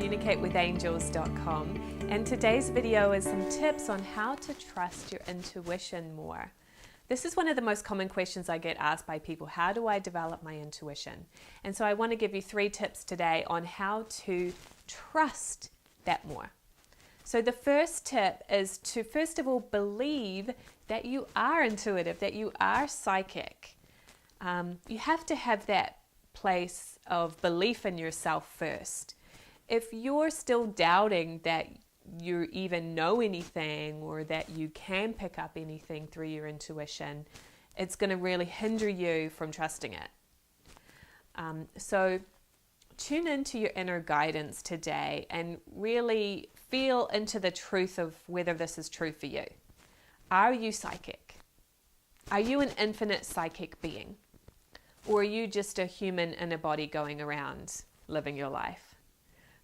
communicatewithangels.com, and today's video is some tips on how to trust your intuition more. This is one of the most common questions I get asked by people. How do I develop my intuition? And so I want to give you 3 tips today on how to trust that more. So the first tip is to first of all believe that you are intuitive, that you are psychic. You have to have that place of belief in yourself first. If you're still doubting that you even know anything or that you can pick up anything through your intuition, it's going to really hinder you from trusting it. So tune into your inner guidance today and really feel into the truth of whether this is true for you. Are you psychic? Are you an infinite psychic being? Or are you just a human in a body going around living your life?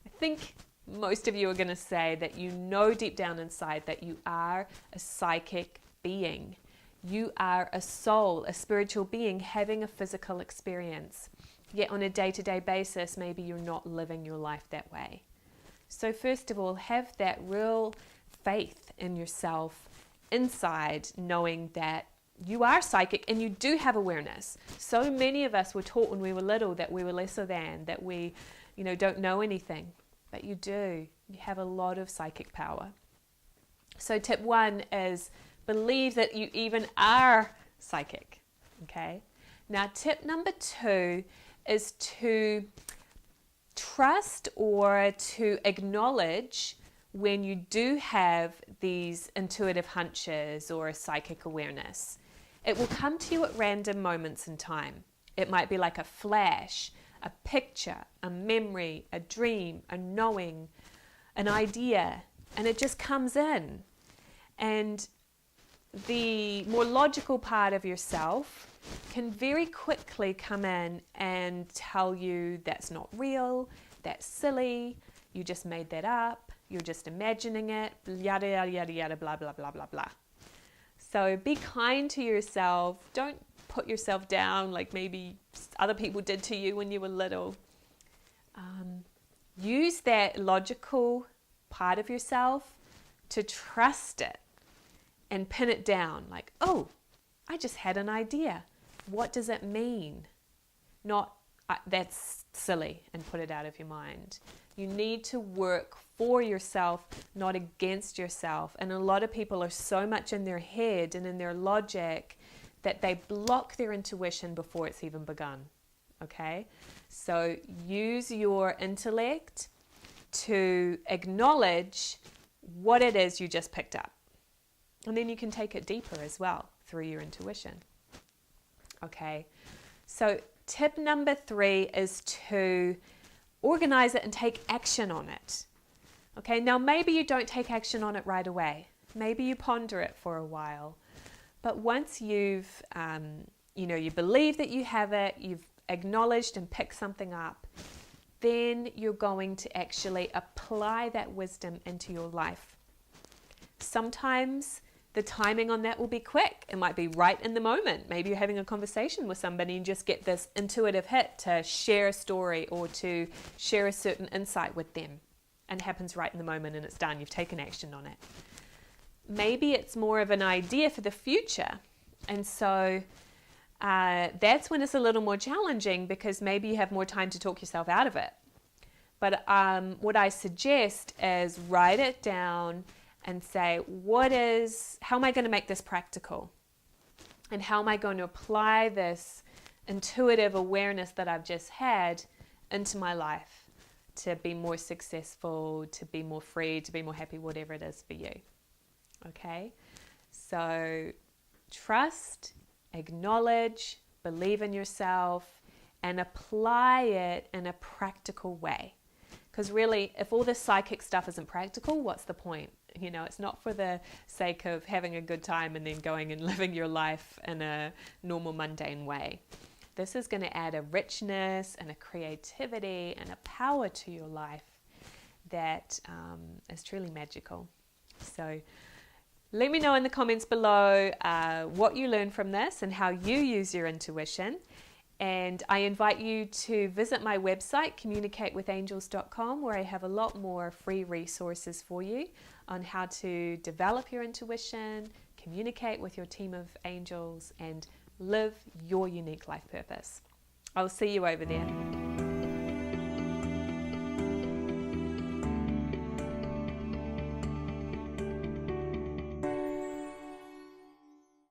I think most of you are going to say that you know deep down inside that you are a psychic being. You are a soul, a spiritual being having a physical experience. Yet on a day-to-day basis, maybe you're not living your life that way. So first of all, have that real faith in yourself inside, knowing that you are psychic and you do have awareness. So many of us were taught when we were little that we were lesser than, that we, don't know anything. But you do. You have a lot of psychic power. So tip 1 is believe that you even are psychic. Okay? Now tip number 2 is to trust or to acknowledge when you do have these intuitive hunches or a psychic awareness. It will come to you at random moments in time. It might be like a flash, a picture, a memory, a dream, a knowing, an idea, and it just comes in. And the more logical part of yourself can very quickly come in and tell you that's not real, that's silly, you just made that up, you're just imagining it, yada, yada, yada, yada, blah, blah, blah, blah, blah. So be kind to yourself. Don't put yourself down like maybe other people did to you when you were little. Use that logical part of yourself to trust it and pin it down. Like, oh, I just had an idea. What does it mean? Not, that's silly, and put it out of your mind. You need to work for yourself, not against yourself. And a lot of people are so much in their head and in their logic that they block their intuition before it's even begun. Okay? So use your intellect to acknowledge what it is you just picked up. And then you can take it deeper as well through your intuition. Okay? So tip number 3 is to organize it and take action on it. Okay, now maybe you don't take action on it right away. Maybe you ponder it for a while. But once you've, you believe that you have it, you've acknowledged and picked something up, then you're going to actually apply that wisdom into your life. Sometimes the timing on that will be quick. It might be right in the moment. Maybe you're having a conversation with somebody and just get this intuitive hit to share a story or to share a certain insight with them. And it happens right in the moment and it's done. You've taken action on it. Maybe it's more of an idea for the future. And so that's when it's a little more challenging because maybe you have more time to talk yourself out of it. But what I suggest is write it down and say, how am I going to make this practical? And how am I going to apply this intuitive awareness that I've just had into my life to be more successful, to be more free, to be more happy, whatever it is for you? Okay? So trust, acknowledge, believe in yourself, and apply it in a practical way. Because really, if all this psychic stuff isn't practical, what's the point? It's not for the sake of having a good time and then going and living your life in a normal, mundane way. This is going to add a richness and a creativity and a power to your life that is truly magical. So let me know in the comments below what you learned from this and how you use your intuition. And I invite you to visit my website, communicatewithangels.com, where I have a lot more free resources for you on how to develop your intuition, communicate with your team of angels, and live your unique life purpose. I'll see you over there.